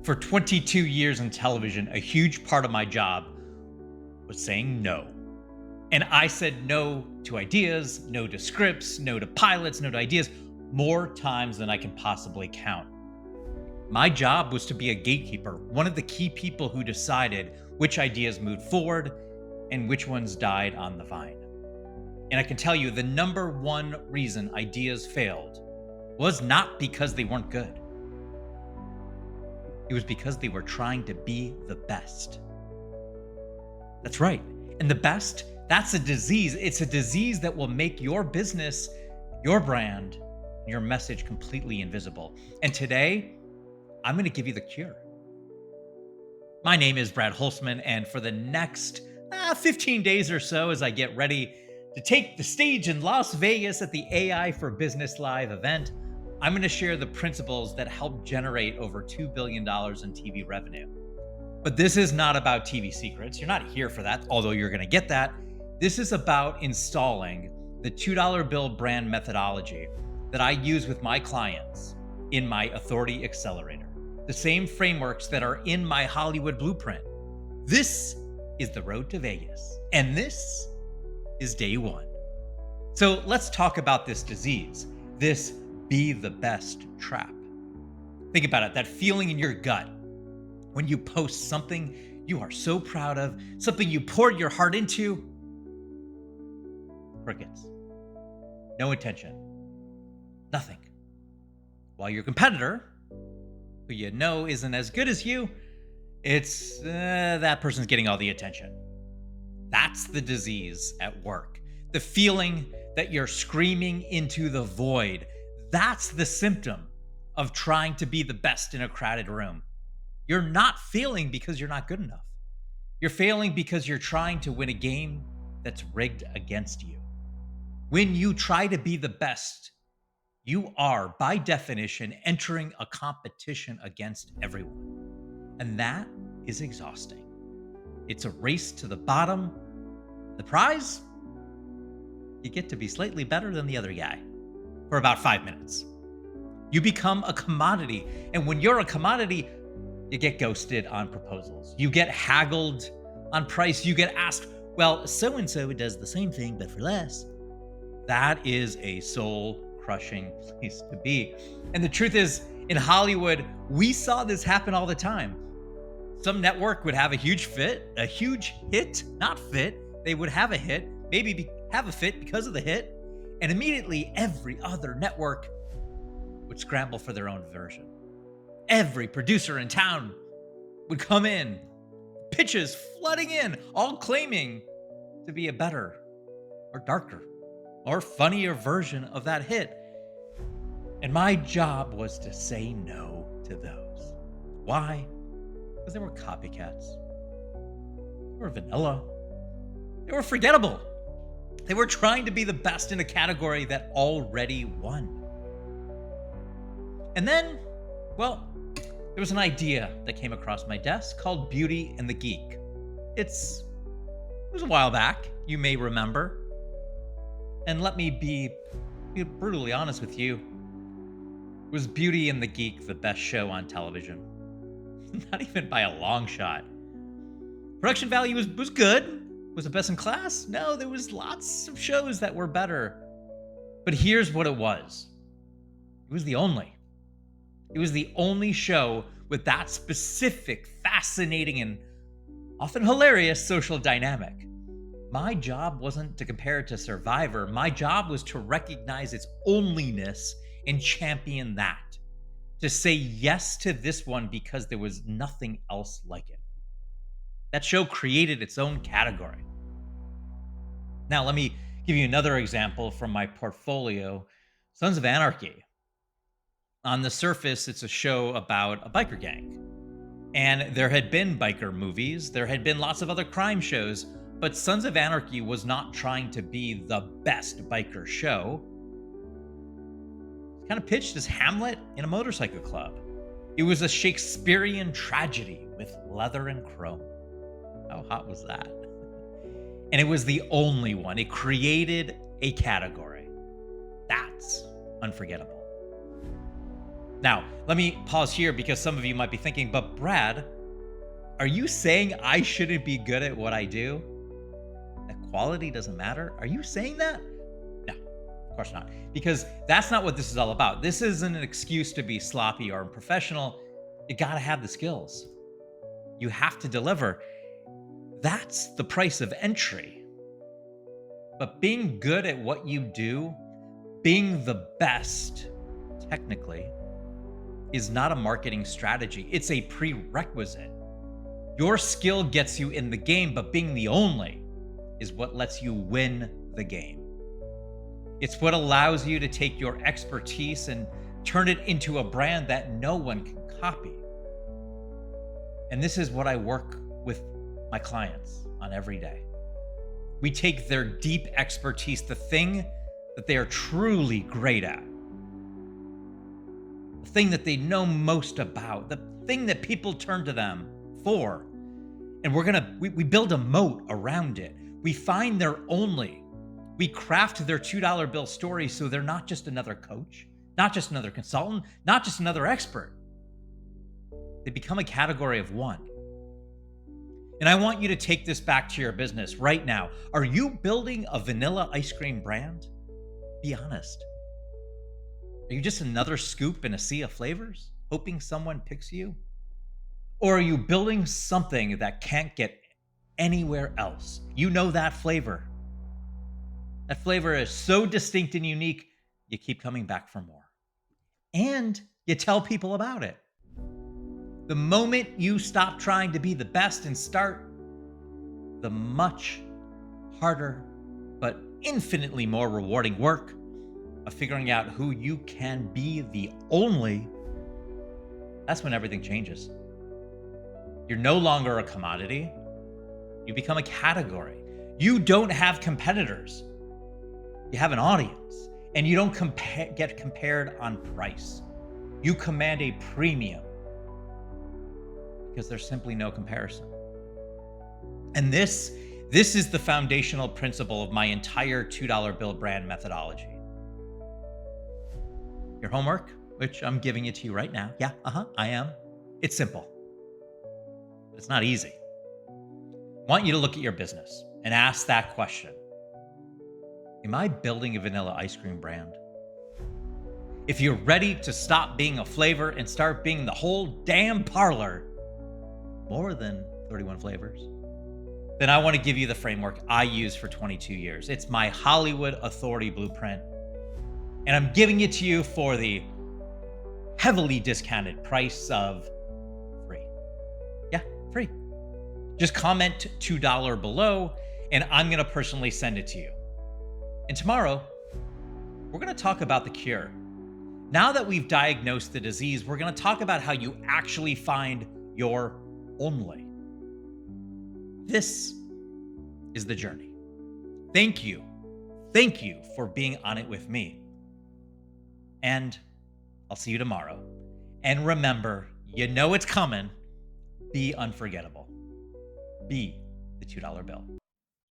For 22 years in television, a huge part of my job was saying no. And I said no to ideas, no to scripts, no to pilots, no to ideas, more times than I can possibly count. My job was to be a gatekeeper, one of the key people who decided which ideas moved forward and which ones died on the vine. And I can tell you the number one reason ideas failed was not because they weren't good. It was because they were trying to be the best. That's right. And the best, that's a disease. It's a disease that will make your business, your brand, your message completely invisible. And today, I'm going to give you the cure. My name is Brad Holzman, and for the next 15 days or so, as I get ready to take the stage in Las Vegas at the AI for Business Live event, I'm going to share the principles that help generate over $2 billion in TV revenue. But this is not about TV secrets. You're not here for that, although you're going to get that. This is about installing the $2 bill brand methodology that I use with my clients in my Authority Accelerator. The same frameworks that are in my Hollywood blueprint. This is the road to Vegas, and this is day one. So let's talk about this disease, this be the best trap. Think about it, that feeling in your gut when you post something you are so proud of, something you poured your heart into. Crickets. No attention. Nothing. While your competitor, who you know isn't as good as you, it's that person's getting all the attention. That's the disease at work. The feeling that you're screaming into the void. That's the symptom of trying to be the best in a crowded room. You're not failing because you're not good enough. You're failing because you're trying to win a game that's rigged against you. When you try to be the best, you are, by definition, entering a competition against everyone. And that is exhausting. It's a race to the bottom. The prize? You get to be slightly better than the other guy for about 5 minutes. You become a commodity. And when you're a commodity, you get ghosted on proposals. You get haggled on price. You get asked, well, so-and-so does the same thing, but for less. That is a soul-crushing place to be. And the truth is, in Hollywood, we saw this happen all the time. Some network would have a huge hit, not fit. They would have a hit, maybe have a fit because of the hit. And immediately every other network would scramble for their own version. Every producer in town would come in, pitches flooding in, all claiming to be a better or darker or funnier version of that hit. And my job was to say no to those. Why? Because they were copycats. They were vanilla. They were forgettable. They were trying to be the best in a category that already won. And then, well, there was an idea that came across my desk called Beauty and the Geek. It was a while back, you may remember. And let me be brutally honest with you. Was Beauty and the Geek the best show on television? Not even by a long shot. Production value was good. Was it best in class? No, there was lots of shows that were better. But here's what it was. It was the only show with that specific, fascinating, and often hilarious social dynamic. My job wasn't to compare it to Survivor. My job was to recognize its onlyness and champion that. To say yes to this one because there was nothing else like it. That show created its own category. Now, let me give you another example from my portfolio, Sons of Anarchy. On the surface, it's a show about a biker gang. And there had been biker movies, there had been lots of other crime shows, but Sons of Anarchy was not trying to be the best biker show. It's kind of pitched as Hamlet in a motorcycle club. It was a Shakespearean tragedy with leather and chrome. How hot was that? And it was the only one. It created a category. That's unforgettable. Now, let me pause here because some of you might be thinking, but Brad, are you saying I shouldn't be good at what I do? That quality doesn't matter? Are you saying that? No, of course not. Because that's not what this is all about. This isn't an excuse to be sloppy or unprofessional. You got to have the skills. You have to deliver. That's the price of entry. But being good at what you do, being the best, technically, is not a marketing strategy. It's a prerequisite. Your skill gets you in the game, but being the only is what lets you win the game. It's what allows you to take your expertise and turn it into a brand that no one can copy. And this is what I work with my clients on every day. We take their deep expertise, the thing that they are truly great at, the thing that they know most about, the thing that people turn to them for. And we build a moat around it. We find their only. We craft their $2 bill story so they're not just another coach, not just another consultant, not just another expert. They become a category of one. And I want you to take this back to your business right now. Are you building a vanilla ice cream brand? Be honest. Are you just another scoop in a sea of flavors, hoping someone picks you? Or are you building something that can't get anywhere else? You know that flavor. That flavor is so distinct and unique, you keep coming back for more. And you tell people about it. The moment you stop trying to be the best and start the much harder, but infinitely more rewarding work of figuring out who you can be the only, that's when everything changes. You're no longer a commodity. You become a category. You don't have competitors. You have an audience. And you don't get compared on price. You command a premium because there's simply no comparison. And this is the foundational principle of my entire $2 bill brand methodology. Your homework, which I'm giving it to you right now. Yeah, I am. It's simple. But it's not easy. I want you to look at your business and ask that question. Am I building a vanilla ice cream brand? If you're ready to stop being a flavor and start being the whole damn parlor, more than 31 flavors, then I want to give you the framework I use for 22 years. It's my Hollywood Authority Blueprint. And I'm giving it to you for the heavily discounted price of free. Yeah, free. Just comment $2 below, and I'm going to personally send it to you. And tomorrow, we're going to talk about the cure. Now that we've diagnosed the disease, we're going to talk about how you actually find your only. This is the journey. Thank you. Thank you for being on it with me. And I'll see you tomorrow. And remember, you know it's coming. Be unforgettable. Be the $2 bill.